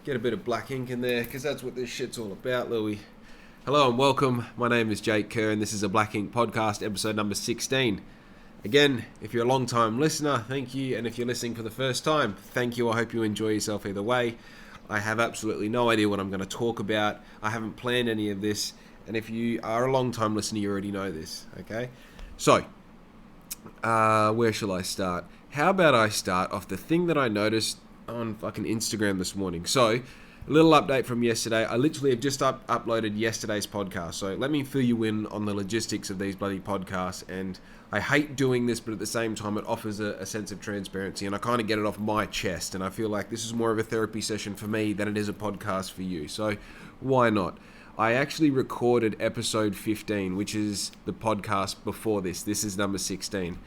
Get a bit of black ink in there, because that's what this shit's all about, Louis. Hello and welcome. My name is Jake Kerr, and this is a Black Ink Podcast, episode number 16. Again, if you're a long-time listener, thank you. And if you're listening for the first time, thank you. I hope you enjoy yourself either way. I have absolutely no idea what I'm going to talk about. I haven't planned any of this. And if you are a long-time listener, you already know this, okay? So, where shall I start? How about I start off the thing that I noticed on fucking Instagram this morning. So, a little update from yesterday. I literally have just uploaded yesterday's podcast. So, let me fill you in on the logistics of these bloody podcasts. And I hate doing this, but at the same time, it offers a sense of transparency. And I kind of get it off my chest. And I feel like this is more of a therapy session for me than it is a podcast for you. So, why not? I actually recorded episode 15, which is the podcast before this. This is number 16.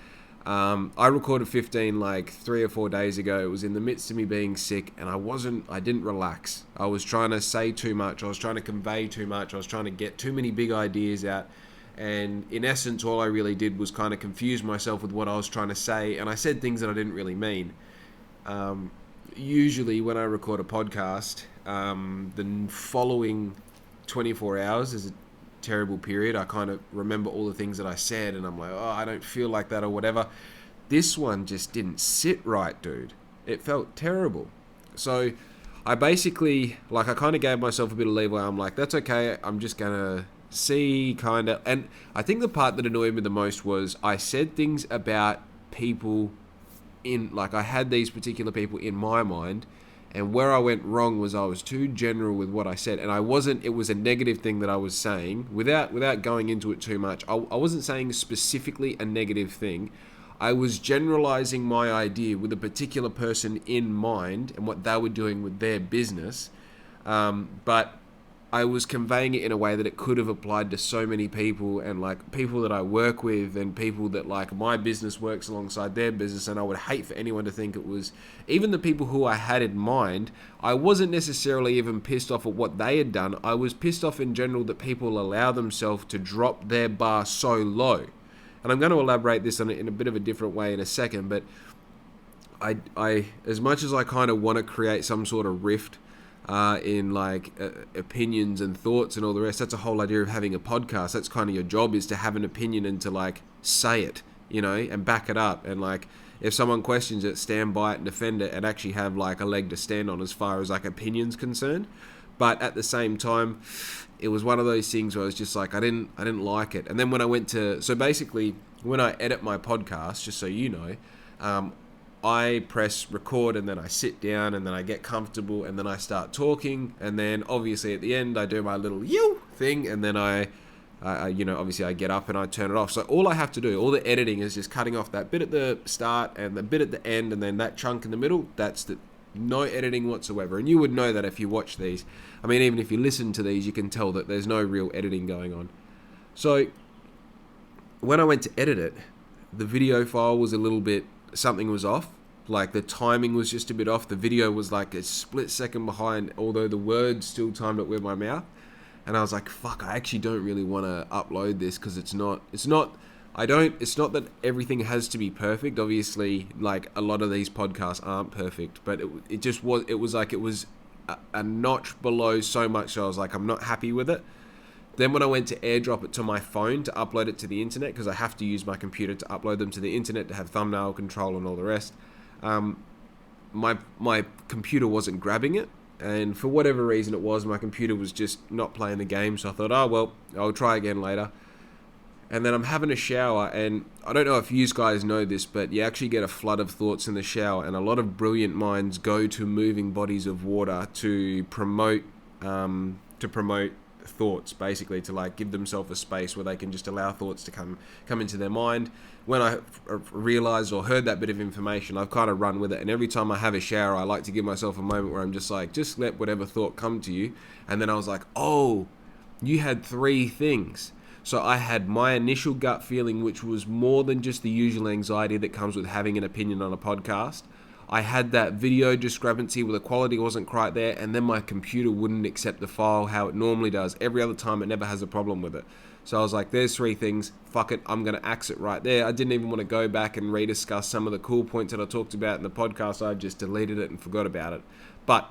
I recorded 15 like 3 or 4 days ago. It was in the midst of me being sick, and I didn't relax. I was trying to say too much. I was trying to convey too much. I was trying to get too many big ideas out. And in essence, all I really did was kind of confuse myself with what I was trying to say. And I said things that I didn't really mean. Usually when I record a podcast, the following 24 hours is a terrible period. I kind of remember all the things that I said, and I'm like, oh, I don't feel like that or whatever. This one just didn't sit right, dude. It felt terrible. So I basically, I kind of gave myself a bit of leeway. I'm like, that's okay. I'm just going to see kind of. And I think the part that annoyed me the most was I said things about people I had these particular people in my mind. And where I went wrong was I was too general with what I said. And it was a negative thing that I was saying. Without going into it too much, I wasn't saying specifically a negative thing. I was generalizing my idea with a particular person in mind and what they were doing with their business. But I was conveying it in a way that it could have applied to so many people, and people that I work with and people that my business works alongside their business. And I would hate for anyone to think it was, even the people who I had in mind, I wasn't necessarily even pissed off at what they had done. I was pissed off in general that people allow themselves to drop their bar so low. And I'm going to elaborate this on it in a bit of a different way in a second, but I as much as I kind of want to create some sort of rift in opinions and thoughts and all the rest, that's a whole idea of having a podcast. That's kind of your job, is to have an opinion and to say it, and back it up. And if someone questions it, stand by it and defend it, and actually have a leg to stand on as far as opinions concerned. But at the same time, it was one of those things where I was just I didn't like it. And then when I went to, so basically when I edit my podcast, just so you know, I press record, and then I sit down, and then I get comfortable, and then I start talking, and then obviously at the end I do my little you thing, and then I obviously I get up and I turn it off. So all I have to do, all the editing, is just cutting off that bit at the start and the bit at the end, and then that chunk in the middle. That's no editing whatsoever. And you would know that if you watch these. I mean, even if you listen to these, you can tell that there's no real editing going on. So when I went to edit it, the video file was a little bit, something was off. The timing was just a bit off. The video was a split second behind, although the words still timed it with my mouth. And I was like, fuck, I actually don't really want to upload this, because it's not that everything has to be perfect. Obviously, a lot of these podcasts aren't perfect, but it was a notch below so much. So I was like, I'm not happy with it. Then when I went to airdrop it to my phone to upload it to the internet, because I have to use my computer to upload them to the internet to have thumbnail control and all the rest, my computer wasn't grabbing it. And for whatever reason it was, my computer was just not playing the game. So I thought, oh, well, I'll try again later. And then I'm having a shower, and I don't know if you guys know this, but you actually get a flood of thoughts in the shower, and a lot of brilliant minds go to moving bodies of water to promote thoughts, basically, to give themselves a space where they can just allow thoughts to come into their mind. When I realized or heard that bit of information, I've kind of run with it. And every time I have a shower, I like to give myself a moment where I'm just just let whatever thought come to you. And then I was like, oh, you had 3 things. So I had my initial gut feeling, which was more than just the usual anxiety that comes with having an opinion on a podcast. I had that video discrepancy where the quality wasn't quite there, and then my computer wouldn't accept the file how it normally does. Every other time it never has a problem with it. So I was like, there's 3 things, fuck it, I'm going to axe it right there. I didn't even want to go back and rediscuss some of the cool points that I talked about in the podcast. I just deleted it and forgot about it. But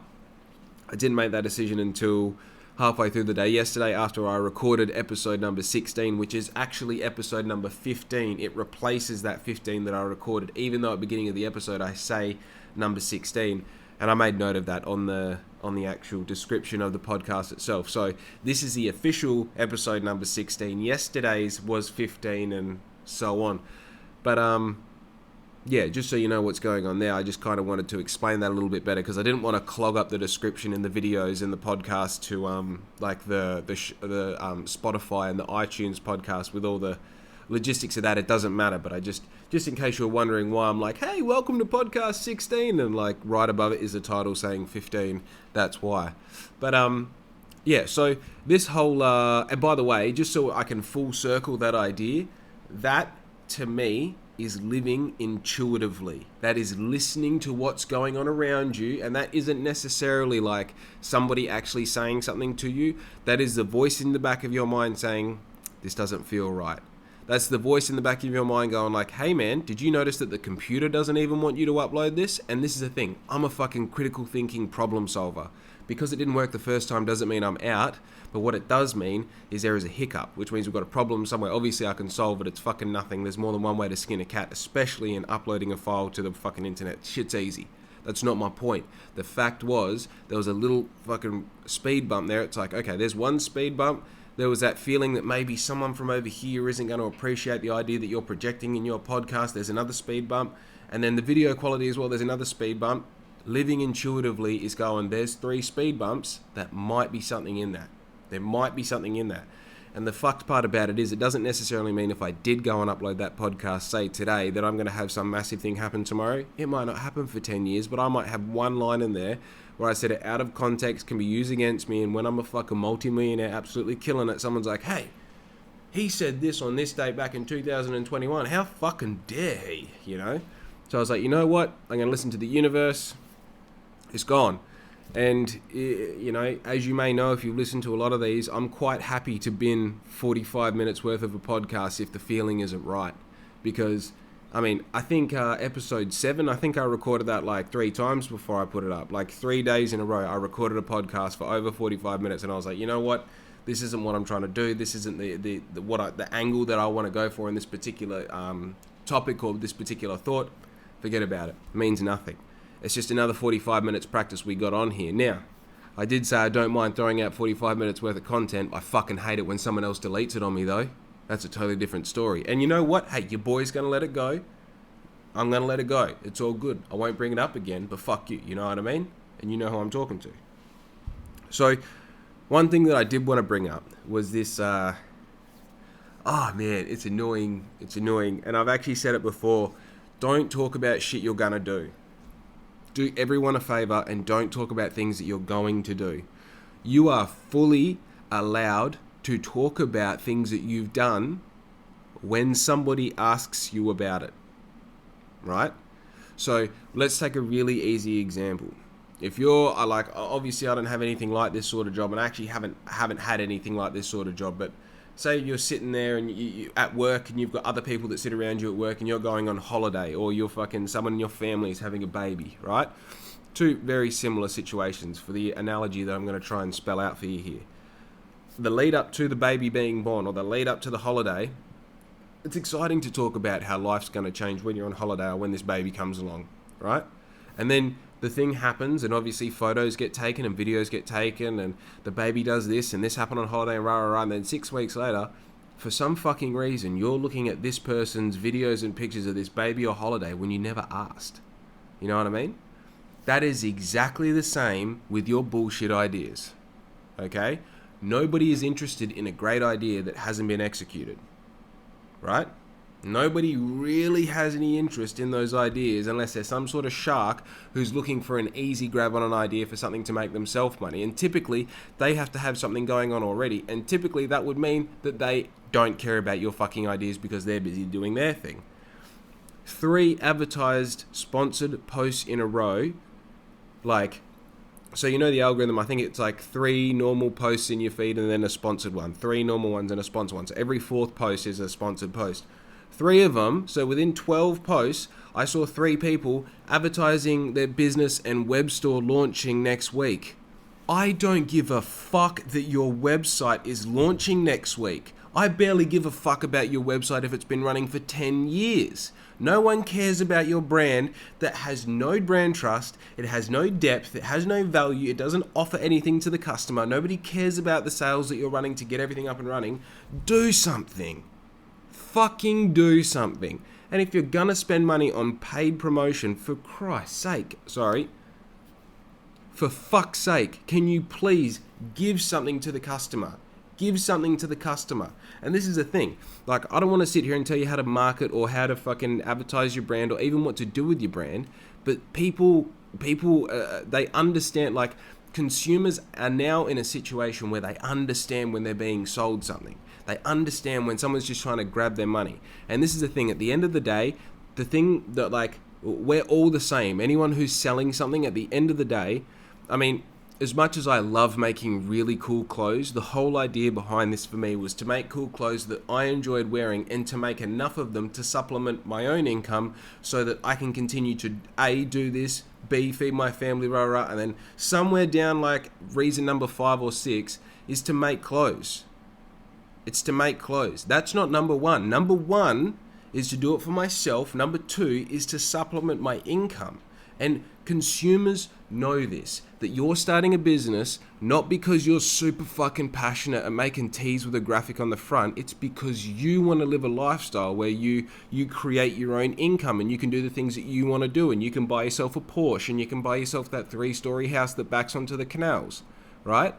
I didn't make that decision until halfway through the day yesterday after I recorded episode number 16, which is actually episode number 15. It replaces that 15 that I recorded, even though at the beginning of the episode I say number 16. And I made note of that on the actual description of the podcast itself. So this is the official episode number 16. Yesterday's was 15 and so on. But yeah, just so you know what's going on there, I just kind of wanted to explain that a little bit better because I didn't want to clog up the description in the videos and the podcast to like the Spotify and the iTunes podcast with all the logistics of that. It doesn't matter, but I just in case you're wondering why I'm like, hey, welcome to podcast 16, and like right above it is a title saying 15. That's why. But yeah, so this whole and by the way, just so I can full circle that idea, that to me is living intuitively. That is listening to what's going on around you, and that isn't necessarily like somebody actually saying something to you. That is the voice in the back of your mind saying, this doesn't feel right. That's the voice in the back of your mind going like, hey man, did you notice that the computer doesn't even want you to upload this? And this is the thing, I'm a fucking critical thinking problem solver. Because it didn't work the first time doesn't mean I'm out, but what it does mean is there is a hiccup, which means we've got a problem somewhere. Obviously I can solve it, it's fucking nothing. There's more than one way to skin a cat, especially in uploading a file to the fucking internet. Shit's easy. That's not my point. The fact was, there was a little fucking speed bump there. It's like, okay, there's one speed bump. There was that feeling that maybe someone from over here isn't going to appreciate the idea that you're projecting in your podcast. There's another speed bump. And then the video quality as well, there's another speed bump. Living intuitively is going, there's 3 speed bumps. That might be something in that. There might be something in that. And the fucked part about it is it doesn't necessarily mean if I did go and upload that podcast, say today, that I'm going to have some massive thing happen tomorrow. It might not happen for 10 years, but I might have one line in there where I said it out of context, can be used against me, and when I'm a fucking multi-millionaire absolutely killing it, someone's like, hey, he said this on this date back in 2021. How fucking dare he, you know? So I was like, you know what? I'm going to listen to the universe. It's gone. And, you know, as you may know, if you've listened to a lot of these, I'm quite happy to bin 45 minutes worth of a podcast if the feeling isn't right. Because, I mean, I think episode 7, I think I recorded that like 3 times before I put it up. Like 3 days in a row, I recorded a podcast for over 45 minutes. And I was like, you know what? This isn't what I'm trying to do. This isn't the angle that I want to go for in this particular topic or this particular thought. Forget about it. It means nothing. It's just another 45 minutes practice we got on here. Now, I did say I don't mind throwing out 45 minutes worth of content. I fucking hate it when someone else deletes it on me, though. That's a totally different story. And you know what? Hey, your boy's going to let it go. I'm going to let it go. It's all good. I won't bring it up again, but fuck you. You know what I mean? And you know who I'm talking to. So, one thing that I did want to bring up was this... oh, man, it's annoying. It's annoying. And I've actually said it before. Don't talk about shit you're going to do. Do everyone a favor and don't talk about things that you're going to do. You are fully allowed to talk about things that you've done when somebody asks you about it, right? So let's take a really easy example. If you're like, obviously I don't have anything like this sort of job, and I actually haven't had anything like this sort of job, but say you're sitting there and you at work and you've got other people that sit around you at work and you're going on holiday, or you're fucking someone in your family is having a baby, right? 2 very similar situations for the analogy that I'm going to try and spell out for you here. The lead up to the baby being born, or the lead up to the holiday, it's exciting to talk about how life's going to change when you're on holiday or when this baby comes along, right? And then the thing happens, and obviously photos get taken and videos get taken, and the baby does this and this happened on holiday and rah rah rah, and then 6 weeks later, for some fucking reason, you're looking at this person's videos and pictures of this baby or holiday when you never asked. You know what I mean? That is exactly the same with your bullshit ideas. Okay? Nobody is interested in a great idea that hasn't been executed. Right? Nobody really has any interest in those ideas unless there's some sort of shark who's looking for an easy grab on an idea for something to make themselves money. And typically, they have to have something going on already. And typically, that would mean that they don't care about your fucking ideas because they're busy doing their thing. 3 advertised, sponsored posts in a row. Like, so you know the algorithm, I think it's like 3 normal posts in your feed and then a sponsored one. 3 normal ones and a sponsored one. So every 4th post is a sponsored post. 3 of them, so within 12 posts, I saw 3 people advertising their business and web store launching next week I don't give a fuck that your website is launching next week. I barely give a fuck about your website if it's been running for 10 years. No one cares about your brand that has no brand trust, it has no depth, it has no value, it doesn't offer anything to the customer. Nobody cares about the sales that you're running to get everything up and running. Do something. Fucking do something. And if you're gonna spend money on paid promotion, for Christ's sake, for fuck's sake, can you please give something to the customer? Give something to the customer. And this is the thing. Like, I don't want to sit here and tell you how to market or how to fucking advertise your brand or even what to do with your brand. But people, they understand, like, consumers are now in a situation where they understand when they're being sold something. They understand when someone's just trying to grab their money. And this is the thing. At the end of the day, the thing that, like, we're all the same. Anyone who's selling something, at the end of the day, I mean, as much as I love making really cool clothes, the whole idea behind this for me was to make cool clothes that I enjoyed wearing and to make enough of them to supplement my own income so that I can continue to A, do this, B, feed my family, and then somewhere down, like, reason number 5 or 6 is to make clothes. It's to make clothes. That's not number 1. Number 1 is to do it for myself. Number 2 is to supplement my income. And consumers know this, that you're starting a business not because you're super fucking passionate at making tees with a graphic on the front. It's because you want to live a lifestyle where you create your own income and you can do the things that you want to do, and you can buy yourself a Porsche and you can buy yourself that 3-story house that backs onto the canals, right?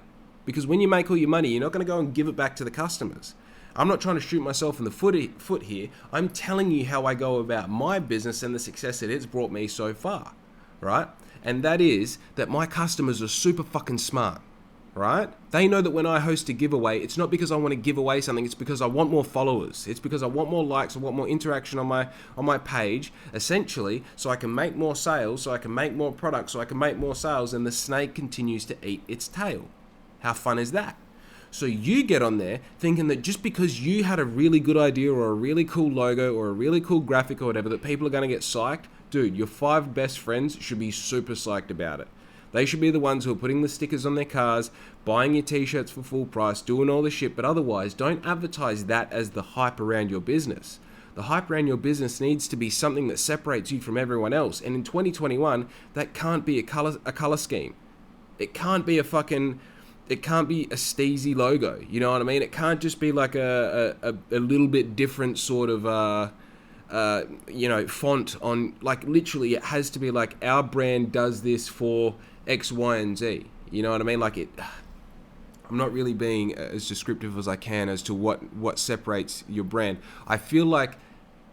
Because when you make all your money, you're not going to go and give it back to the customers. I'm not trying to shoot myself in the foot here. I'm telling you how I go about my business and the success that it's brought me so far, right? And that is that my customers are super fucking smart, right? They know that when I host a giveaway, it's not because I want to give away something, it's because I want more followers. It's because I want more likes, I want more interaction on my page, essentially, so I can make more sales, so I can make more products, so I can make more sales, and the snake continues to eat its tail. How fun is that? So you get on there thinking that just because you had a really good idea or a really cool logo or a really cool graphic or whatever, that people are going to get psyched. Dude, your 5 best friends should be super psyched about it. They should be the ones who are putting the stickers on their cars, buying your t-shirts for full price, doing all the shit, but otherwise don't advertise that as the hype around your business. The hype around your business needs to be something that separates you from everyone else. And in 2021, that can't be a color scheme. It can't be a steezy logo, you know what I mean? It can't just be like a little bit different sort of font on, like, literally it has to be like, our brand does this for X, Y, and Z. You know what I mean? Like, I'm not really being as descriptive as I can as to what separates your brand. I feel like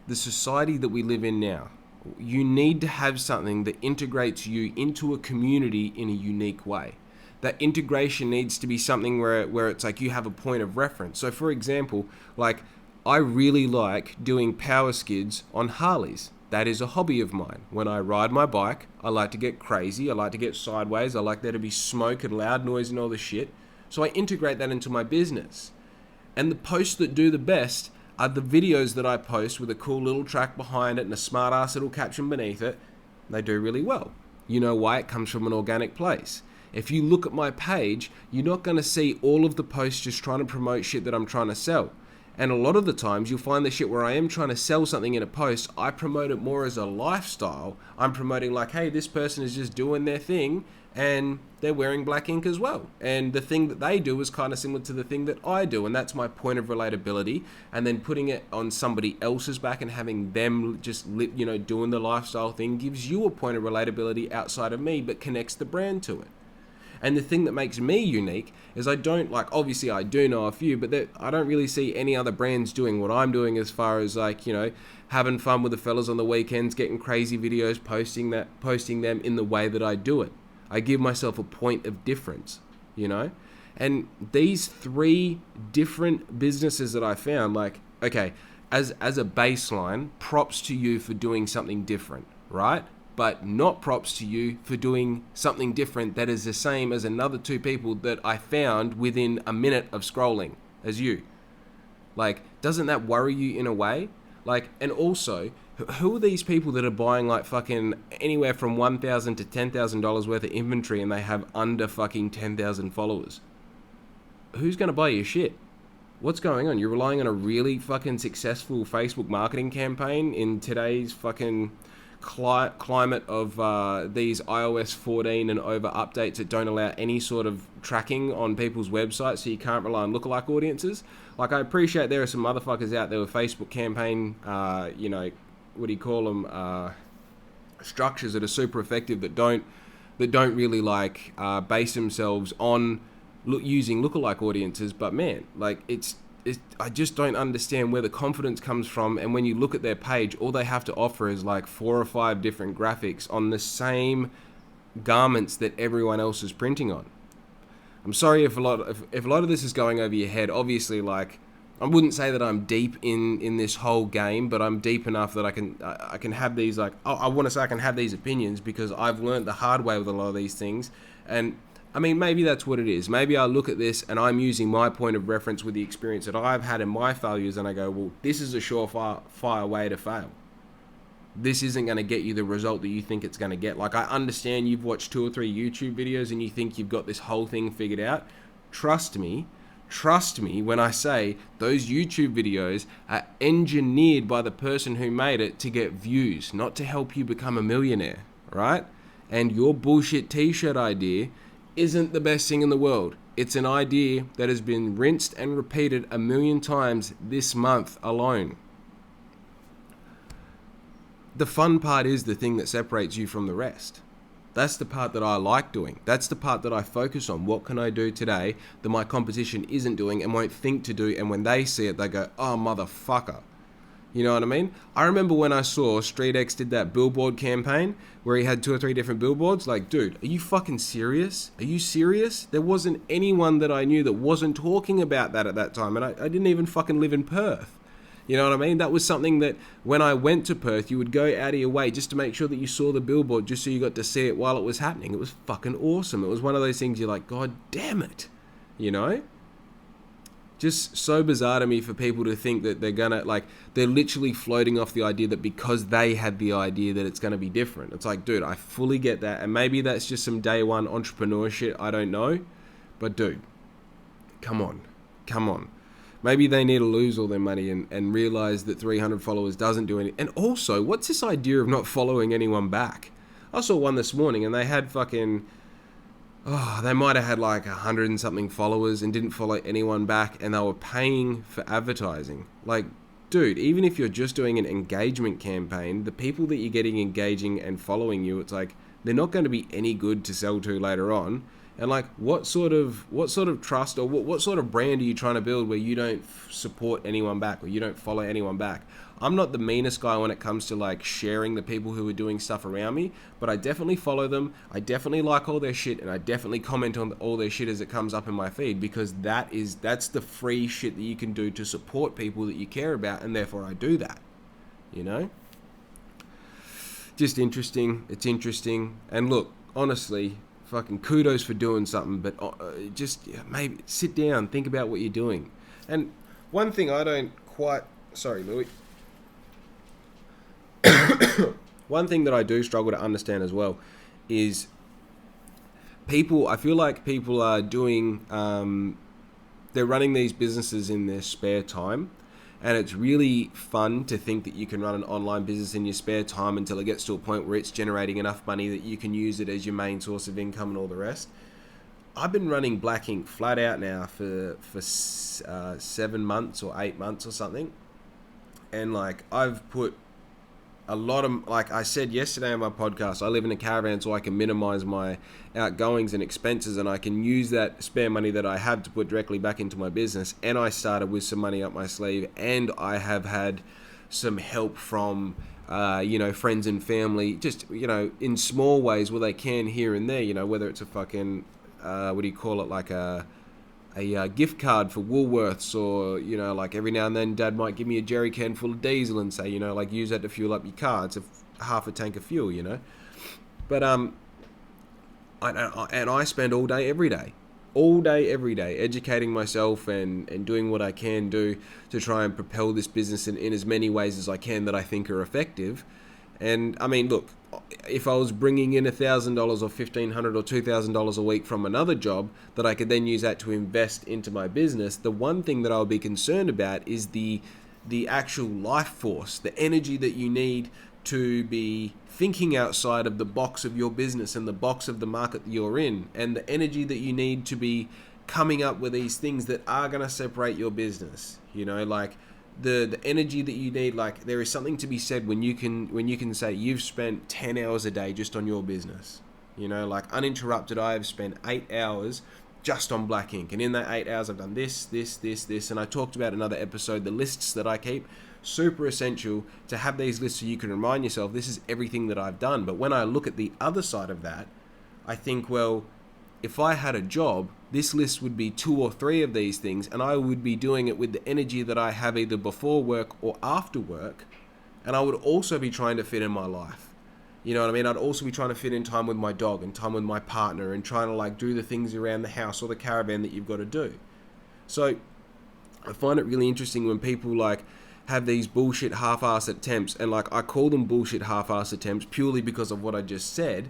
the society that we live in now, you need to have something that integrates you into a community in a unique way. That integration needs to be something where it's like you have a point of reference. So for example, like, I really like doing power skids on Harleys. That is a hobby of mine. When I ride my bike, I like to get crazy. I like to get sideways. I like there to be smoke and loud noise and all this shit. So I integrate that into my business. And the posts that do the best are the videos that I post with a cool little track behind it and a smart ass little caption beneath it. They do really well. You know why? It comes from an organic place. If you look at my page, you're not going to see all of the posts just trying to promote shit that I'm trying to sell. And a lot of the times you'll find the shit where I am trying to sell something in a post, I promote it more as a lifestyle. I'm promoting like, hey, this person is just doing their thing and they're wearing black ink as well. And the thing that they do is kind of similar to the thing that I do. And that's my point of relatability. And then putting it on somebody else's back and having them just, doing the lifestyle thing gives you a point of relatability outside of me, but connects the brand to it. And the thing that makes me unique is I don't, like, obviously I do know a few, but I don't really see any other brands doing what I'm doing as far as, like, having fun with the fellas on the weekends, getting crazy videos, posting them in the way that I do it. I give myself a point of difference, And these 3 different businesses that I found, like, okay, as a baseline, props to you for doing something different, right? But not props to you for doing something different that is the same as another 2 people that I found within a minute of scrolling as you. Like, doesn't that worry you in a way? Like, and also, who are these people that are buying like fucking anywhere from $1,000 to $10,000 worth of inventory and they have under fucking 10,000 followers? Who's going to buy your shit? What's going on? You're relying on a really fucking successful Facebook marketing campaign in today's fucking climate of these iOS 14 and over updates that don't allow any sort of tracking on people's websites, so you can't rely on lookalike audiences. Like, I appreciate there are some motherfuckers out there with Facebook campaign, what do you call them, structures that are super effective that don't really like base themselves on using lookalike audiences. But man, like, I just don't understand where the confidence comes from. And when you look at their page, all they have to offer is like 4 or 5 different graphics on the same garments that everyone else is printing on. I'm sorry if a lot of this is going over your head. Obviously, like, I wouldn't say that I'm deep in this whole game, but I'm deep enough that I can have these, like, I want to say I can have these opinions because I've learned the hard way with a lot of these things. And I mean, maybe that's what it is. Maybe I look at this and I'm using my point of reference with the experience that I've had in my failures, and I go, well, this is a surefire way to fail. This isn't going to get you the result that you think it's going to get. Like, I understand you've watched 2 or 3 YouTube videos and you think you've got this whole thing figured out. Trust me when I say those YouTube videos are engineered by the person who made it to get views, not to help you become a millionaire, right? And your bullshit t-shirt idea isn't the best thing in the world. It's an idea that has been rinsed and repeated 1,000,000 times this month alone. The fun part is the thing that separates you from the rest. That's the part that I like doing. That's the part that I focus on. What can I do today that my competition isn't doing and won't think to do? And when they see it, they go, oh, motherfucker. You know what I mean? I remember when I saw StreetX did that billboard campaign where he had 2 or 3 different billboards. Like, dude, are you fucking serious? Are you serious? There wasn't anyone that I knew that wasn't talking about that at that time. And I didn't even fucking live in Perth. You know what I mean? That was something that when I went to Perth, you would go out of your way just to make sure that you saw the billboard, just so you got to see it while it was happening. It was fucking awesome. It was one of those things you're like, God damn it. You know? Just so bizarre to me for people to think that they're gonna, like, they're literally floating off the idea that because they had the idea that it's gonna be different. It's like, dude, I fully get that. And maybe that's just some day one entrepreneur shit. I don't know. But dude, come on. Maybe they need to lose all their money and realize that 300 followers doesn't do anything. And also, what's this idea of not following anyone back? I saw one this morning and they had fucking, they might have had like 100 and something followers and didn't follow anyone back, and they were paying for advertising. Like, dude, even if you're just doing an engagement campaign, the people that you're getting engaging and following you, it's like, they're not going to be any good to sell to later on. And like, what sort of trust or what sort of brand are you trying to build where you don't support anyone back or you don't follow anyone back? I'm not the meanest guy when it comes to like sharing the people who are doing stuff around me, but I definitely follow them. I definitely like all their shit, and I definitely comment on all their shit as it comes up in my feed, because that's the free shit that you can do to support people that you care about, and therefore I do that. You know? Just interesting. It's interesting. And look, honestly, fucking kudos for doing something, but maybe sit down, think about what you're doing. And one thing I don't quite... Sorry, Louis. One thing that I do struggle to understand as well is I feel like people are doing... they're running these businesses in their spare time. And it's really fun to think that you can run an online business in your spare time until it gets to a point where it's generating enough money that you can use it as your main source of income and all the rest. I've been running Black Ink flat out now for 7 months or 8 months or something. And like, I've put a lot of, like I said yesterday on my podcast, I live in a caravan so I can minimize my outgoings and expenses, and I can use that spare money that I have to put directly back into my business. And I started with some money up my sleeve, and I have had some help from, friends and family, just, in small ways where they can here and there, whether it's a fucking, like a gift card for Woolworths, or like every now and then Dad might give me a jerry can full of diesel and say, like, use that to fuel up your car. It's half a tank of fuel, but and I spend all day every day all day, every day, educating myself and doing what I can do to try and propel this business in as many ways as I can that I think are effective. And I mean, look, if I was bringing in $1,000 or $1,500 or $2,000 a week from another job that I could then use that to invest into my business, the one thing that I would be concerned about is the actual life force, the energy that you need to be thinking outside of the box of your business and the box of the market that you're in, and the energy that you need to be coming up with these things that are going to separate your business. You know, like the energy that you need. Like, there is something to be said when you can say you've spent 10 hours a day just on your business. You know, like uninterrupted, I have spent 8 hours just on Black Ink, and in that 8 hours I've done this, and I talked about another episode, the lists that I keep. Super essential to have these lists so you can remind yourself this is everything that I've done. But when I look at the other side of that, I think, well, if I had a job, this list would be 2 or 3 of these things, and I would be doing it with the energy that I have either before work or after work, and I would also be trying to fit in my life. You know what I mean? I'd also be trying to fit in time with my dog and time with my partner and trying to like do the things around the house or the caravan that you've got to do. So I find it really interesting when people like have these bullshit half-assed attempts, and like I call them bullshit half-assed attempts purely because of what I just said,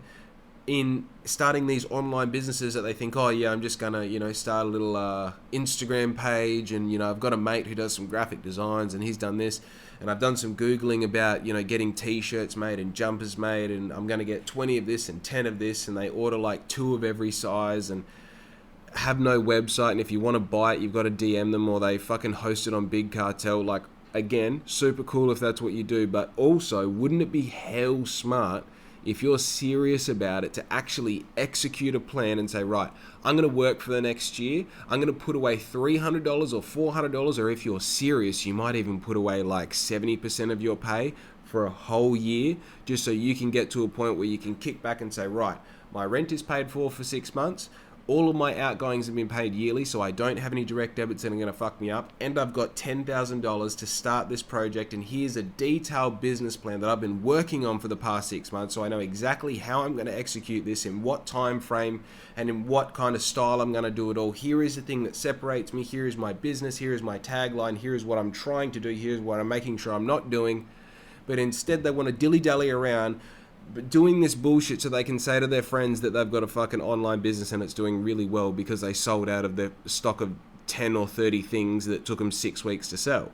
in starting these online businesses that they think, oh yeah, I'm just gonna, you know, start a little Instagram page, and you know, I've got a mate who does some graphic designs and he's done this, and I've done some Googling about, you know, getting t-shirts made and jumpers made, and I'm gonna get 20 of this and 10 of this, and they order like 2 of every size and have no website, and if you want to buy it, you've got to DM them, or they fucking host it on Big Cartel. Like, again, super cool if that's what you do, but also, wouldn't it be hell smart if you're serious about it to actually execute a plan and say, right, I'm going to work for the next year, I'm going to put away $300 or $400, or if you're serious, you might even put away like 70% of your pay for a whole year, just so you can get to a point where you can kick back and say, right, my rent is paid for 6 months, all of my outgoings have been paid yearly, so I don't have any direct debits that are going to fuck me up, and I've got $10,000 to start this project, and here's a detailed business plan that I've been working on for the past 6 months, so I know exactly how I'm going to execute this, in what time frame, and in what kind of style I'm going to do it all. Here is the thing that separates me, here is my business, here is my tagline, here is what I'm trying to do, here's what I'm making sure I'm not doing. But instead they want to dilly-dally around, but doing this bullshit so they can say to their friends that they've got a fucking online business and it's doing really well because they sold out of their stock of 10 or 30 things that took them 6 weeks to sell.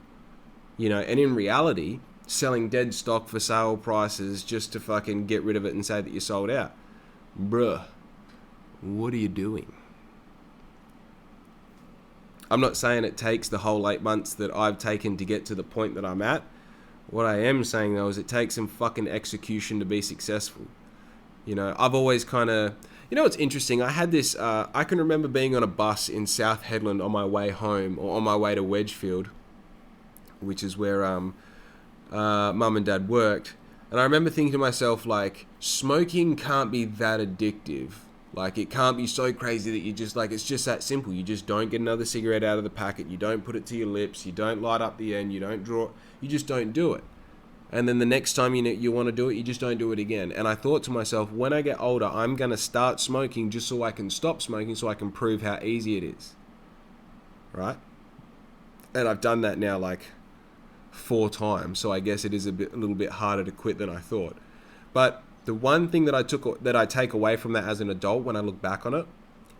You know, and in reality, selling dead stock for sale prices just to fucking get rid of it and say that you sold out. Bruh, what are you doing? I'm not saying it takes the whole 8 months that I've taken to get to the point that I'm at. What I am saying, though, is it takes some fucking execution to be successful. You know, I've always kind of... You know what's interesting? I had this... I can remember being on a bus in South Headland on my way home, or on my way to Wedgfield, which is where Mum and Dad worked. And I remember thinking to myself, like, smoking can't be that addictive. Like, it can't be so crazy that you just, like, it's just that simple. You just don't get another cigarette out of the packet. You don't put it to your lips. You don't light up the end. You don't draw. You just don't do it. And then the next time you want to do it, you just don't do it again. And I thought to myself, when I get older, I'm going to start smoking just so I can stop smoking, so I can prove how easy it is. Right? And I've done that now, like, 4 times. So I guess it is a little bit harder to quit than I thought. But the one thing that I take away from that as an adult when I look back on it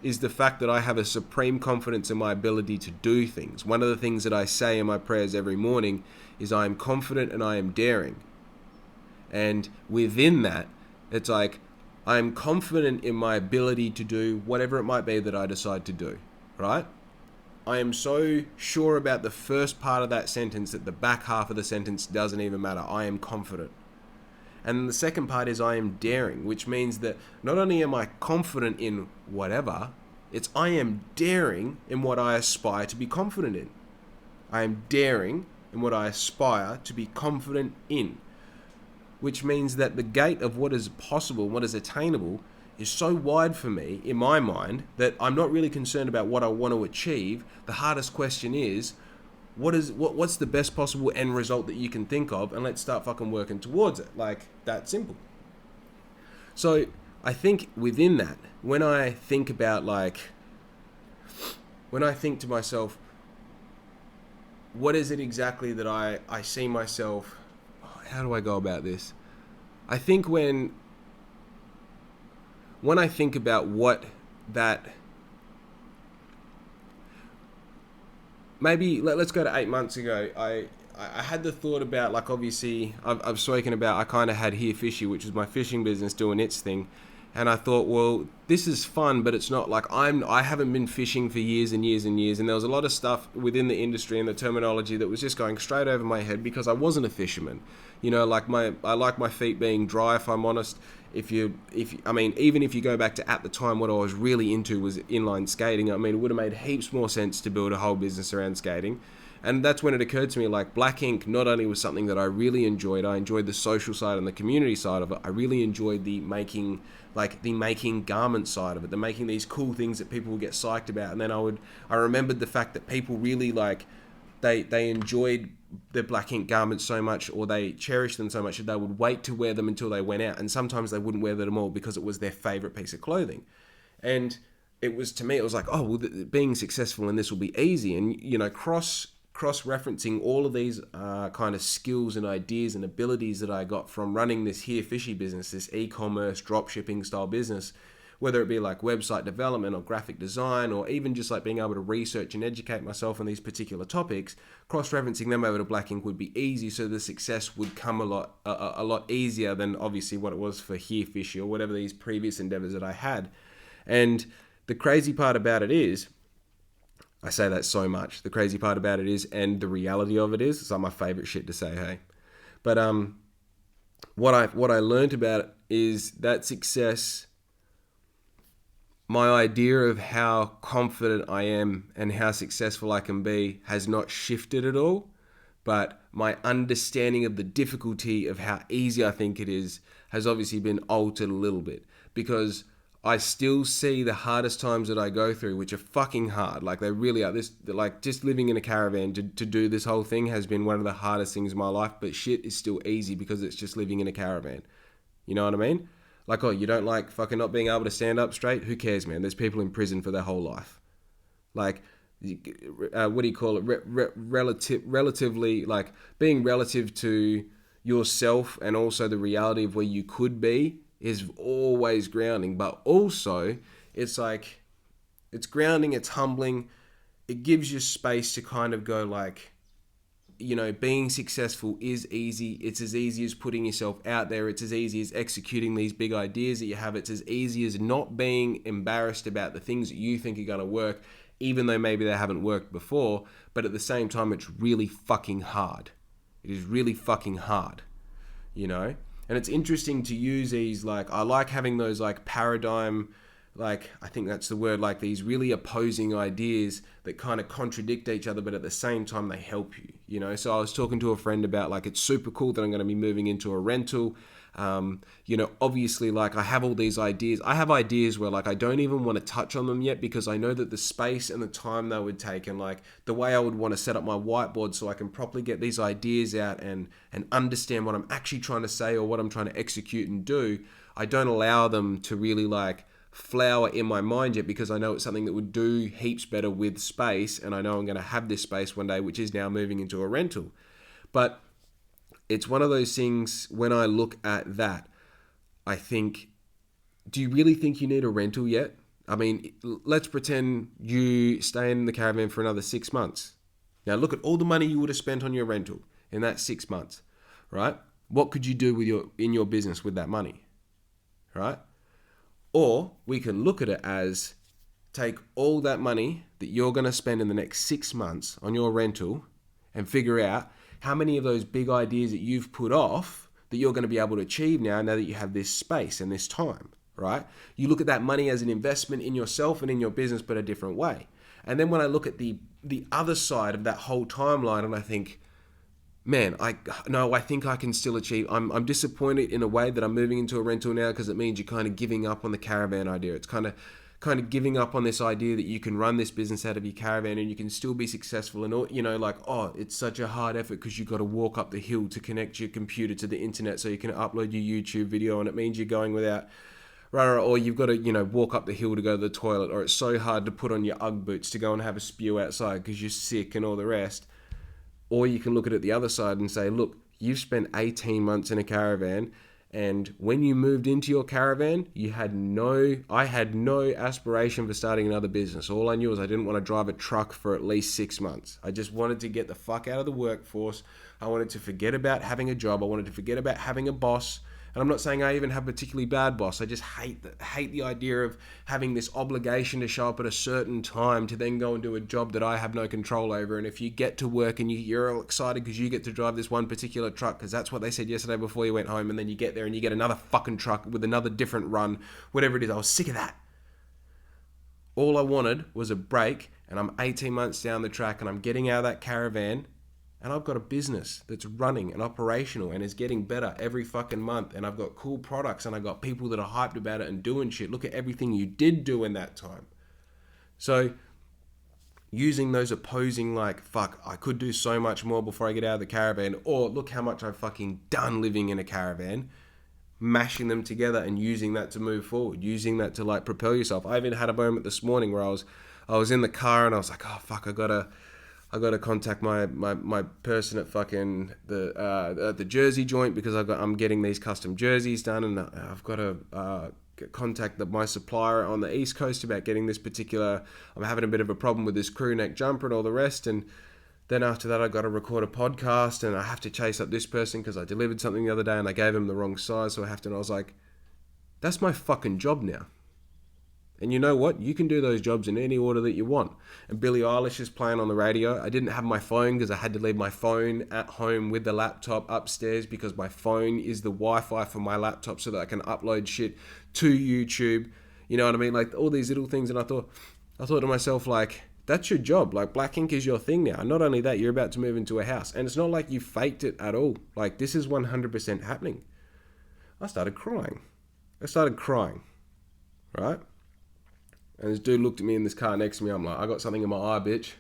is the fact that I have a supreme confidence in my ability to do things. One of the things that I say in my prayers every morning is I am confident and I am daring. And within that, it's like I am confident in my ability to do whatever it might be that I decide to do, right? I am so sure about the first part of that sentence that the back half of the sentence doesn't even matter. I am confident. And the second part is I am daring, which means that not only am I confident in whatever, it's I am daring in what I aspire to be confident in. I am daring in what I aspire to be confident in, which means that the gate of what is possible, what is attainable, is so wide for me in my mind that I'm not really concerned about what I want to achieve. The hardest question is, what's the best possible end result that you can think of, and let's start fucking working towards it. Like, that simple. So I think within that, when I think about like when I think to myself, what is it exactly that I see myself, how do I go about this? I think when I think about what that, maybe let's go to 8 months ago. I had the thought about, like, obviously I've spoken about, I kind of had Here Fishy, which was my fishing business doing its thing. And I thought, well, this is fun, but it's not like I haven't been fishing for years and years and years. And there was a lot of stuff within the industry and the terminology that was just going straight over my head because I wasn't a fisherman. You know, like I like my feet being dry, if I'm honest. I mean, even if you go back to, at the time, what I was really into was inline skating. I mean, it would have made heaps more sense to build a whole business around skating. And that's when it occurred to me, like, Black Ink not only was something that I really enjoyed, I enjoyed the social side and the community side of it. I really enjoyed the making garment side of it, the making these cool things that people would get psyched about. And then I remembered the fact that people really, like, they enjoyed the Black Ink garments so much, or they cherished them so much, that they would wait to wear them until they went out. And sometimes they wouldn't wear them at all because it was their favorite piece of clothing. And it was, to me, it was like, oh, well, being successful in this will be easy. And, you know, cross-referencing all of these kind of skills and ideas and abilities that I got from running this Here Fishy business, this e-commerce dropshipping style business, whether it be like website development or graphic design, or even just like being able to research and educate myself on these particular topics, cross-referencing them over to Black Ink would be easy, so the success would come a lot easier than obviously what it was for Here Fishy or whatever these previous endeavors that I had. And the crazy part about it is, I say that so much. The crazy part about it is, and the reality of it is, it's like my favorite shit to say, hey. But what I learned about it is that success, my idea of how confident I am and how successful I can be has not shifted at all. But my understanding of the difficulty of how easy I think it is has obviously been altered a little bit, because I still see the hardest times that I go through, which are fucking hard. Like, they really are. Like, just living in a caravan to do this whole thing has been one of the hardest things in my life, but shit is still easy because it's just living in a caravan. You know what I mean? Like, oh, you don't like fucking not being able to stand up straight? Who cares, man? There's people in prison for their whole life. Like, what do you call it? Relatively, like, being relative to yourself and also the reality of where you could be is always grounding. But also, it's like, it's grounding, it's humbling. It gives you space to kind of go, like, you know, being successful is easy. It's as easy as putting yourself out there. It's as easy as executing these big ideas that you have. It's as easy as not being embarrassed about the things that you think are going to work, even though maybe they haven't worked before. But at the same time, it's really fucking hard. It is really fucking hard, you know? And it's interesting to use these, like, I like having those, like, paradigm, like, I think that's the word, like, these really opposing ideas that kind of contradict each other, but at the same time they help you, you know? So I was talking to a friend about, like, it's super cool that I'm going to be moving into a rental. You know, obviously, like, I have all these ideas. I have ideas where, like, I don't even want to touch on them yet, because I know that the space and the time they would take, and, like, the way I would want to set up my whiteboard so I can properly get these ideas out and understand what I'm actually trying to say or what I'm trying to execute and do, I don't allow them to really, like, flower in my mind yet, because I know it's something that would do heaps better with space, and I know I'm going to have this space one day, which is now moving into a rental. But it's one of those things, when I look at that, I think, do you really think you need a rental yet? I mean, let's pretend you stay in the caravan for another 6 months. Now look at all the money you would have spent on your rental in that 6 months, right? What could you do with in your business with that money, right? Or we can look at it as, take all that money that you're going to spend in the next 6 months on your rental and figure out how many of those big ideas that you've put off that you're going to be able to achieve now that you have this space and this time, right? You look at that money as an investment in yourself and in your business, but a different way. And then when I look at the other side of that whole timeline, and I think, man, I think I can still achieve. I'm disappointed in a way that I'm moving into a rental now, because it means you're kind of giving up on the caravan idea. It's kind of giving up on this idea that you can run this business out of your caravan and you can still be successful. And all, you know, like, oh, it's such a hard effort because you've got to walk up the hill to connect your computer to the internet so you can upload your YouTube video, and it means you're going without Right, or you've got to, walk up the hill to go to the toilet, or it's so hard to put on your Ugg boots to go and have a spew outside because you're sick and all the rest. Or you can look at it the other side and say, look, you've spent 18 months in a caravan, and when you moved into your caravan, I had no aspiration for starting another business. All I knew was I didn't want to drive a truck for at least 6 months. I just wanted to get the fuck out of the workforce. I wanted to forget about having a job. I wanted to forget about having a boss. And I'm not saying I even have a particularly bad boss. I just hate the idea of having this obligation to show up at a certain time to then go and do a job that I have no control over. And if you get to work and you're all excited because you get to drive this one particular truck, because that's what they said yesterday before you went home, and then you get there and you get another fucking truck with another different run, whatever it is. I was sick of that. All I wanted was a break, and I'm 18 months down the track and I'm getting out of that caravan, and I've got a business that's running and operational and is getting better every fucking month. And I've got cool products and I've got people that are hyped about it and doing shit. Look at everything you did do in that time. So using those opposing, like, fuck, I could do so much more before I get out of the caravan, or look how much I've fucking done living in a caravan, mashing them together and using that to move forward, using that to like propel yourself. I even had a moment this morning where I was in the car and I was like, oh fuck, I gotta contact my person at fucking the jersey joint, because I'm getting these custom jerseys done, and I've got to contact my supplier on the East Coast about getting this particular. I'm having a bit of a problem with this crew neck jumper and all the rest, and then after that I got to record a podcast, and I have to chase up this person because I delivered something the other day and I gave him the wrong size, so I have to. And I was like, that's my fucking job now. And you know what? You can do those jobs in any order that you want. And Billie Eilish is playing on the radio. I didn't have my phone because I had to leave my phone at home with the laptop upstairs, because my phone is the Wi-Fi for my laptop so that I can upload shit to YouTube. You know what I mean? Like all these little things. And I thought to myself, like, that's your job. Like Black Ink is your thing now. And not only that, you're about to move into a house. And it's not like you faked it at all. Like this is 100% happening. I started crying. Right? And this dude looked at me in this car next to me. I'm like, I got something in my eye, bitch.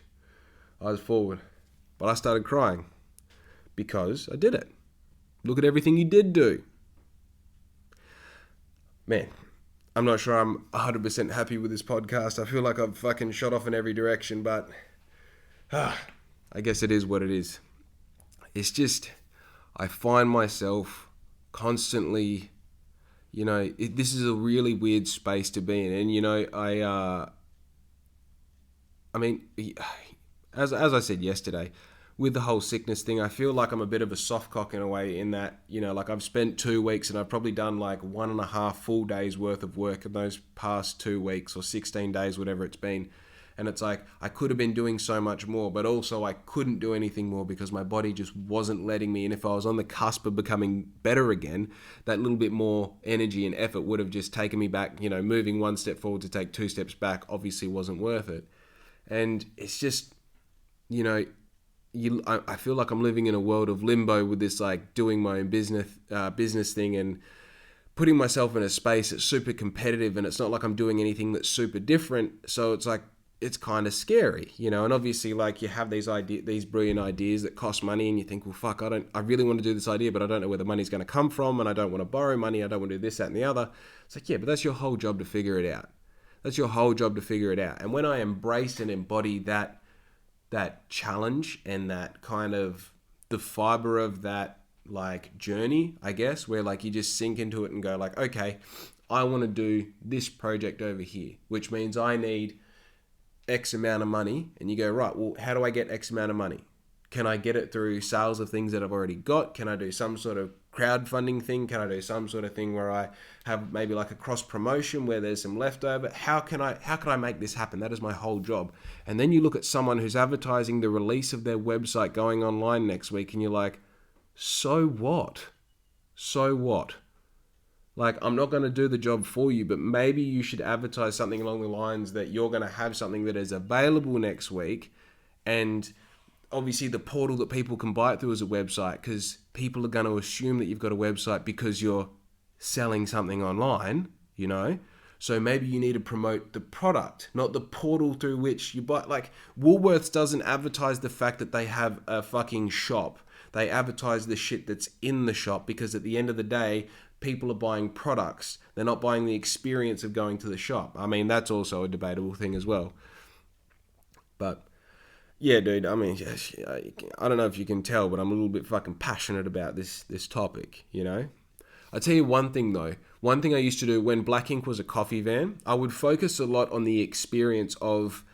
I was forward. But I started crying because I did it. Look at everything you did do. Man, I'm not sure I'm 100% happy with this podcast. I feel like I've fucking shot off in every direction, but I guess it is what it is. It's just, I find myself constantly... this is a really weird space to be in. And, I mean, as I said yesterday, with the whole sickness thing, I feel like I'm a bit of a soft cock in a way, in that, like I've spent 2 weeks and I've probably done like 1.5 full days worth of work in those past 2 weeks, or 16 days, whatever it's been. And it's like, I could have been doing so much more, but also I couldn't do anything more because my body just wasn't letting me. And if I was on the cusp of becoming better again, that little bit more energy and effort would have just taken me back. Moving 1 step forward to take 2 steps back obviously wasn't worth it. And it's just, I feel like I'm living in a world of limbo with this, like doing my own business thing and putting myself in a space that's super competitive. And it's not like I'm doing anything that's super different. So it's like, it's kind of scary, and obviously, like, you have these brilliant ideas that cost money, and you think, well, fuck, I really want to do this idea, but I don't know where the money's going to come from, and I don't want to borrow money, I don't want to do this, that, and the other. It's like, yeah, but that's your whole job to figure it out. And when I embrace and embody that challenge and that kind of the fiber of that, like, journey, I guess, where, like, you just sink into it and go, like, okay, I want to do this project over here, which means I need X amount of money. And you go, right, well, how do I get X amount of money? Can I get it through sales of things that I've already got? Can I do some sort of crowdfunding thing? Can I do some sort of thing where I have maybe like a cross promotion where there's some leftover? How can I make this happen? That is my whole job. And then you look at someone who's advertising the release of their website going online next week, and you're like, so what? Like, I'm not going to do the job for you, but maybe you should advertise something along the lines that you're going to have something that is available next week. And obviously the portal that people can buy it through is a website, because people are going to assume that you've got a website because you're selling something online, So maybe you need to promote the product, not the portal through which you buy. Like, Woolworths doesn't advertise the fact that they have a fucking shop. They advertise the shit that's in the shop, because at the end of the day, people are buying products. They're not buying the experience of going to the shop. I mean, that's also a debatable thing as well. But yeah, dude, I mean, I don't know if you can tell, but I'm a little bit fucking passionate about this topic, you know? I'll tell you one thing though. One thing I used to do when Black Ink was a coffee van, I would focus a lot on the experience of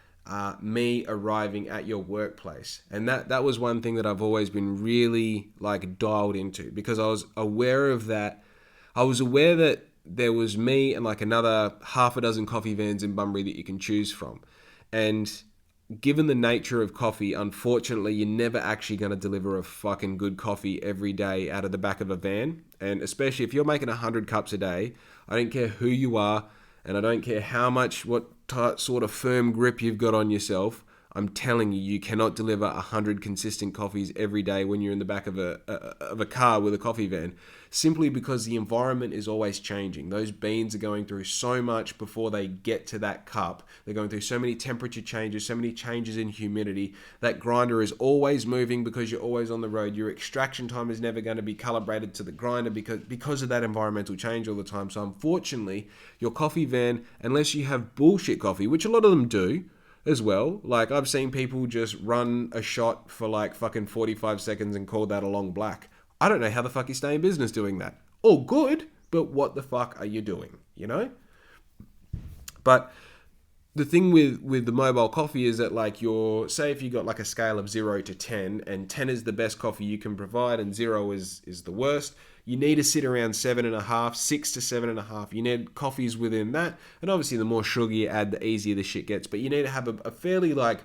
me arriving at your workplace. And that was one thing that I've always been really like dialed into, because I was aware of that. I was aware that there was me and like another half a dozen coffee vans in Bunbury that you can choose from. And given the nature of coffee, unfortunately, you're never actually going to deliver a fucking good coffee every day out of the back of a van. And especially if you're making 100 cups a day, I don't care who you are, and I don't care what sort of firm grip you've got on yourself. I'm telling you, you cannot deliver 100 consistent coffees every day when you're in the back of a car with a coffee van, simply because the environment is always changing. Those beans are going through so much before they get to that cup. They're going through so many temperature changes, so many changes in humidity. That grinder is always moving because you're always on the road. Your extraction time is never going to be calibrated to the grinder because of that environmental change all the time. So unfortunately, your coffee van, unless you have bullshit coffee, which a lot of them do, as well. Like, I've seen people just run a shot for like fucking 45 seconds and call that a long black. I don't know how the fuck you stay in business doing that. All good, but what the fuck are you doing, you know? But the thing with the mobile coffee is that, like, say if you got like a scale of 0 to 10, and 10 is the best coffee you can provide and 0 is the worst, you need to sit around 7.5, 6 to 7.5. You need coffees within that. And obviously the more sugar you add, the easier the shit gets. But you need to have a fairly, like,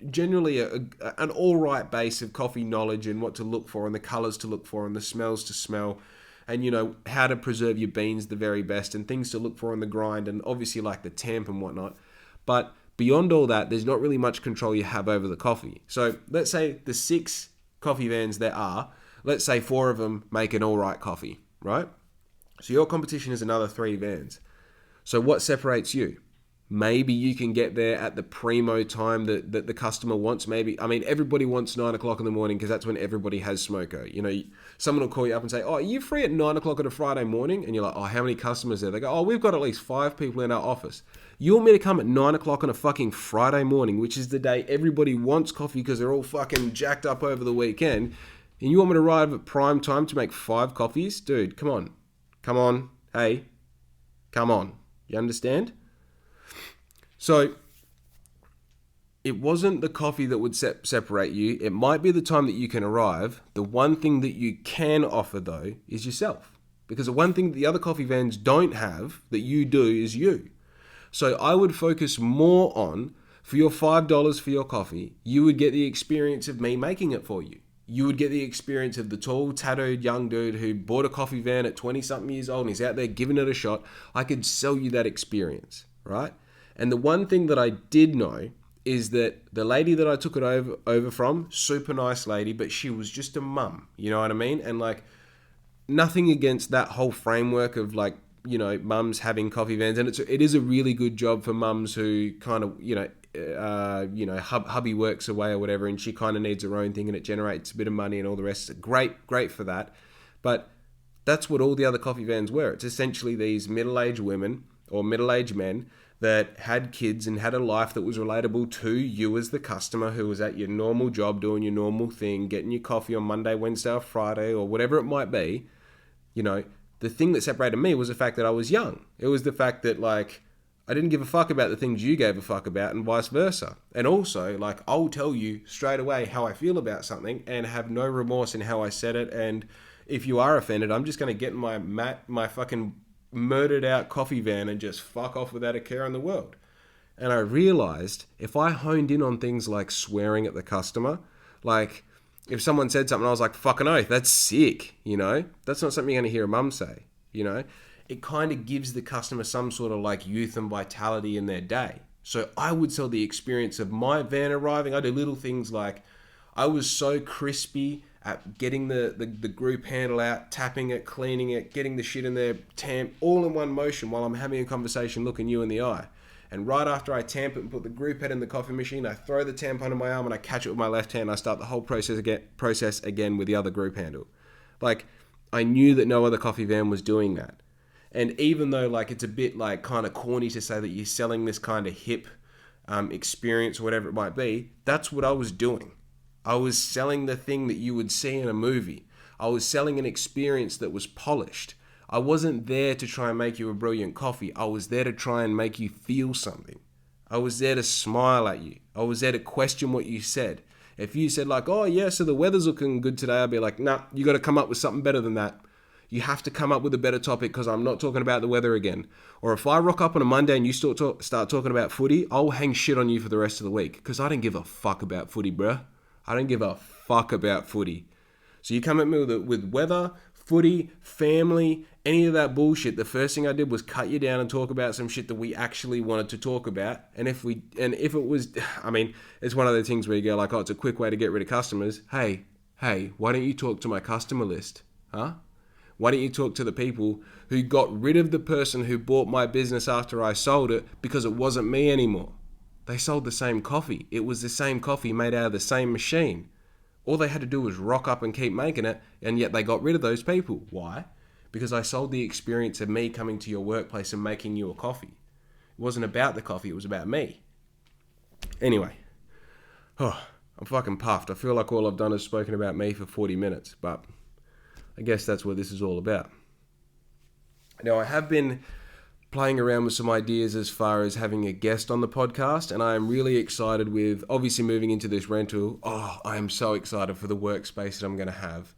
generally an all right base of coffee knowledge and what to look for and the colors to look for and the smells to smell, and, you know, how to preserve your beans the very best and things to look for in the grind, and obviously like the temp and whatnot. But beyond all that, there's not really much control you have over the coffee. So let's say the 6 coffee vans there are, let's say 4 of them make an all right coffee, right? So your competition is another 3 vans. So what separates you? Maybe you can get there at the primo time that the customer wants. Maybe, I mean, everybody wants 9 o'clock in the morning because that's when everybody has smoko. You know, someone will call you up and say, oh, are you free at 9 o'clock on a Friday morning? And you're like, oh, how many customers are there? They go, oh, we've got at least 5 people in our office. You want me to come at 9 o'clock on a fucking Friday morning, which is the day everybody wants coffee because they're all fucking jacked up over the weekend, and you want me to arrive at prime time to make 5 coffees? Dude, come on. Come on. Hey, come on. You understand? So it wasn't the coffee that would separate you. It might be the time that you can arrive. The one thing that you can offer, though, is yourself. Because the one thing that the other coffee vans don't have that you do is you. So I would focus more on, for your $5 for your coffee, you would get the experience of me making it for you. You would get the experience of the tall, tattooed young dude who bought a coffee van at 20-something years old and he's out there giving it a shot. I could sell you that experience, right? And the one thing that I did know is that the lady that I took it over from, super nice lady, but she was just a mum, you know what I mean? And, like, nothing against that whole framework of, like, you know, mums having coffee vans, and it is a really good job for mums who kind of, hubby works away or whatever, and she kind of needs her own thing, and it generates a bit of money and all the rest. Great for that. But that's what all the other coffee vans were. It's essentially these middle-aged women or middle-aged men that had kids and had a life that was relatable to you as the customer who was at your normal job, doing your normal thing, getting your coffee on Monday, Wednesday, or Friday, or whatever it might be. You know, the thing that separated me was the fact that I was young. It was the fact that, like, I didn't give a fuck about the things you gave a fuck about, and vice versa. And also, like, I'll tell you straight away how I feel about something and have no remorse in how I said it. And if you are offended, I'm just going to get in my fucking murdered out coffee van and just fuck off without a care in the world. And I realized if I honed in on things like swearing at the customer, like if someone said something, I was like, fucking oath, that's sick, you know? That's not something you're going to hear a mum say, you know? It kind of gives the customer some sort of like youth and vitality in their day. So I would sell the experience of my van arriving. I do little things like I was so crispy at getting the group handle out, tapping it, cleaning it, getting the shit in there, tamp, all in one motion while I'm having a conversation looking you in the eye. And right after I tamp it and put the group head in the coffee machine, I throw the tamp under my arm and I catch it with my left hand. I start the whole process again with the other group handle. Like, I knew that no other coffee van was doing that. And even though like it's a bit like kind of corny to say that you're selling this kind of hip experience or whatever it might be, that's what I was doing. I was selling the thing that you would see in a movie. I was selling an experience that was polished. I wasn't there to try and make you a brilliant coffee. I was there to try and make you feel something. I was there to smile at you. I was there to question what you said. If you said like, oh yeah, so the weather's looking good today, I'd be like, nah, you got to come up with something better than that. You have to come up with a better topic because I'm not talking about the weather again. Or if I rock up on a Monday and you start talking about footy, I'll hang shit on you for the rest of the week because I don't give a fuck about footy, bruh. I don't give a fuck about footy. So you come at me with weather, footy, family, any of that bullshit. The first thing I did was cut you down and talk about some shit that we actually wanted to talk about. And if it was, I mean, it's one of the things where you go like, oh, it's a quick way to get rid of customers. Hey, why don't you talk to my customer list? Huh? Why don't you talk to the people who got rid of the person who bought my business after I sold it because it wasn't me anymore? They sold the same coffee. It was the same coffee made out of the same machine. All they had to do was rock up and keep making it, and yet they got rid of those people. Why? Because I sold the experience of me coming to your workplace and making you a coffee. It wasn't about the coffee, it was about me. Anyway, I'm fucking puffed. I feel like all I've done is spoken about me for 40 minutes, but I guess that's what this is all about. Now, I have been playing around with some ideas as far as having a guest on the podcast, and I am really excited with obviously moving into this rental. Oh, I am so excited for the workspace that I'm going to have.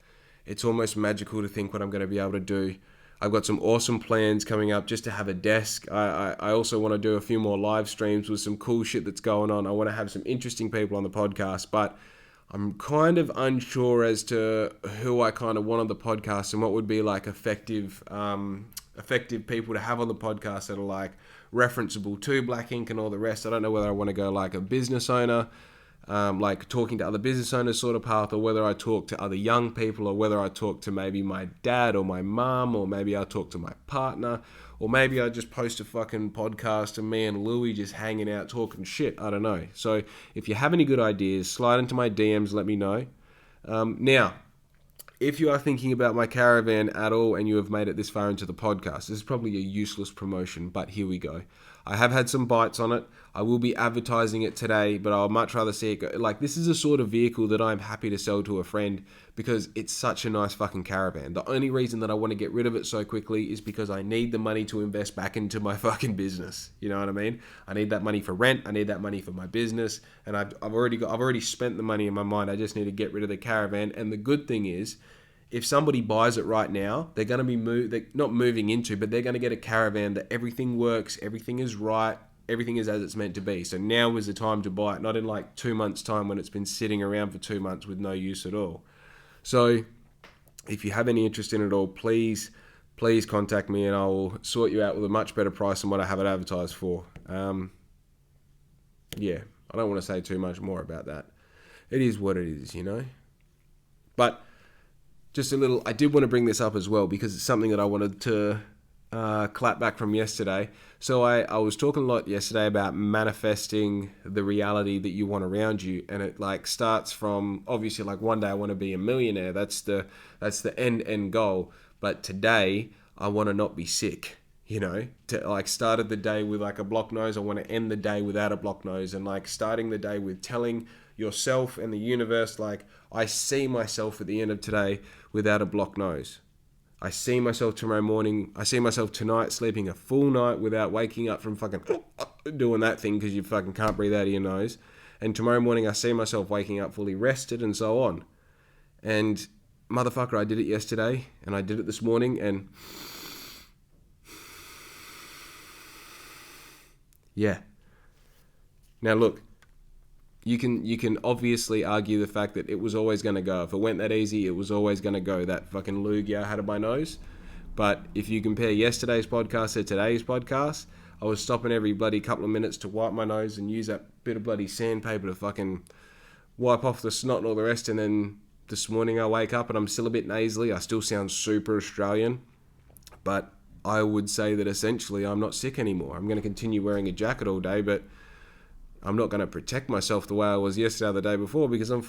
It's almost magical to think what I'm going to be able to do. I've got some awesome plans coming up just to have a desk. I also want to do a few more live streams with some cool shit that's going on. I want to have some interesting people on the podcast, but I'm kind of unsure as to who I kind of want on the podcast and what would be like effective people to have on the podcast that are like referenceable to Black Ink and all the rest. I don't know whether I want to go like a business owner, like talking to other business owners sort of path, or whether I talk to other young people, or whether I talk to maybe my dad or my mum, or maybe I talk to my partner, or maybe I just post a fucking podcast of me and Louie just hanging out talking shit. I don't know. So if you have any good ideas, slide into my DMs, let me know. Now, if you are thinking about my caravan at all and you have made it this far into the podcast, this is probably a useless promotion, but here we go. I have had some bites on it. I will be advertising it today, but I'll much rather see it go. Like, this is a sort of vehicle that I'm happy to sell to a friend because it's such a nice fucking caravan. The only reason that I want to get rid of it so quickly is because I need the money to invest back into my fucking business. You know what I mean? I need that money for rent. I need that money for my business, and I've already spent the money in my mind. I just need to get rid of the caravan. And the good thing is, if somebody buys it right now, they're going to be they're not moving into, but they're going to get a caravan that everything works, everything is right, everything is as it's meant to be. So now is the time to buy it, not in like 2 months' time when it's been sitting around for 2 months with no use at all. So if you have any interest in it all, please contact me and I will sort you out with a much better price than what I have it advertised for. Yeah, I don't want to say too much more about that. It is what it is, you know. But just a little, I did want to bring this up as well because it's something that I wanted to clap back from yesterday. So I was talking a lot yesterday about manifesting the reality that you want around you, and it like starts from obviously like one day I want to be a millionaire. That's the end goal. But today I want to not be sick. You know, to like started the day with like a blocked nose. I want to end the day without a blocked nose, and like starting the day with telling yourself and the universe, like, I see myself at the end of today without a blocked nose. I see myself tomorrow morning. I see myself tonight sleeping a full night without waking up from fucking doing that thing because you fucking can't breathe out of your nose. And tomorrow morning I see myself waking up fully rested and so on. And motherfucker, I did it yesterday and I did it this morning, and yeah. Now look, you can obviously argue the fact that it was always going to go. If it went that easy, it was always going to go. That fucking loogie I had on my nose. But if you compare yesterday's podcast to today's podcast, I was stopping every bloody couple of minutes to wipe my nose and use that bit of bloody sandpaper to fucking wipe off the snot and all the rest. And then this morning I wake up and I'm still a bit nasally. I still sound super Australian. But I would say that essentially I'm not sick anymore. I'm going to continue wearing a jacket all day, but I'm not going to protect myself the way I was yesterday or the day before because I'm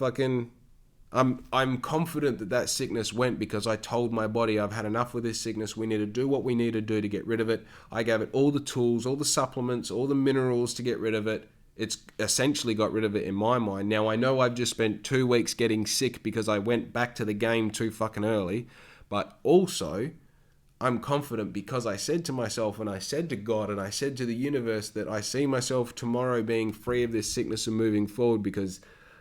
I'm confident that sickness went because I told my body I've had enough with this sickness. We need to do what we need to do to get rid of it. I gave it all the tools, all the supplements, all the minerals to get rid of it. It's essentially got rid of it in my mind. Now, I know I've just spent 2 weeks getting sick because I went back to the game too fucking early. But also, I'm confident because I said to myself and I said to God and I said to the universe that I see myself tomorrow being free of this sickness and moving forward, because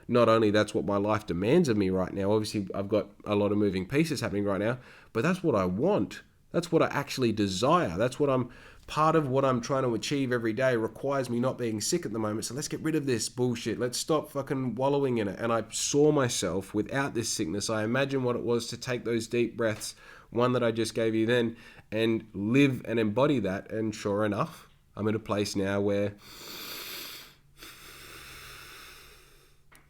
not only that's what my life demands of me right now. Obviously, I've got a lot of moving pieces happening right now, but that's what I want. That's what I actually desire. That's what part of what I'm trying to achieve every day requires me not being sick at the moment. So let's get rid of this bullshit. Let's stop fucking wallowing in it. And I saw myself without this sickness. I imagine what it was to take those deep breaths, one that I just gave you then, and live and embody that. And sure enough, I'm in a place now where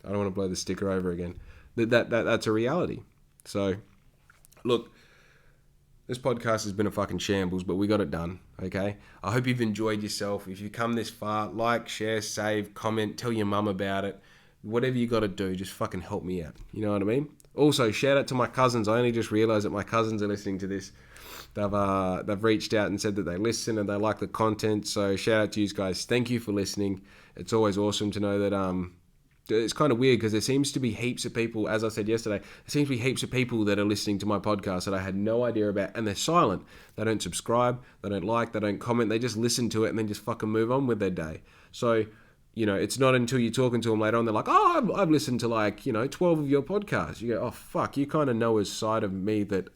I don't want to blow the sticker over again. That's a reality. So, look, this podcast has been a fucking shambles, but we got it done, okay? I hope you've enjoyed yourself. If you've come this far, like, share, save, comment, tell your mum about it. Whatever you got to do, just fucking help me out. You know what I mean? Also, shout out to my cousins. I only just realized that my cousins are listening to this. They've reached out and said that they listen and they like the content. So shout out to you guys. Thank you for listening. It's always awesome to know that it's kind of weird because there seems to be heaps of people, as I said yesterday, there seems to be heaps of people that are listening to my podcast that I had no idea about, and they're silent. They don't subscribe, they don't like, they don't comment, they just listen to it and then just fucking move on with their day. So, it's not until you're talking to them later on, they're like, oh, I've listened to 12 of your podcasts. You go, oh, fuck, you kind of know a side of me that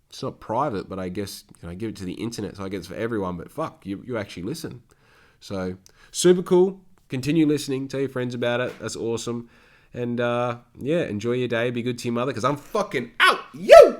it's not private, but I guess, I give it to the internet, so I guess it's for everyone, but fuck, you actually listen. So, super cool. Continue listening. Tell your friends about it. That's awesome. And, enjoy your day. Be good to your mother, because I'm fucking out. You!